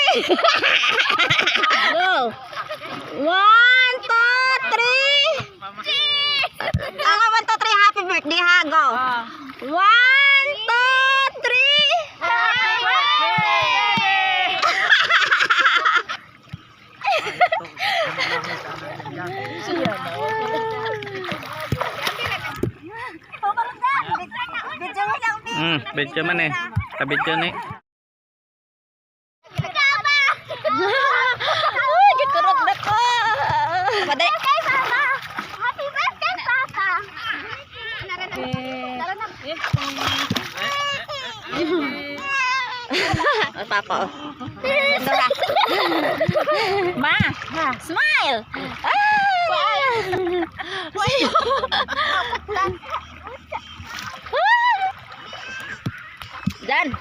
Go. 1, 2, 3. Ako 1, 2, 3. Happy birthday ha. Go. 1, 2, 3. Happy birthday! Bedyo man eh. Kabedyo ni. Uy, gikurog na ko. Padali. Happy birthday, Papa! Papa. Ma, smile. Dan.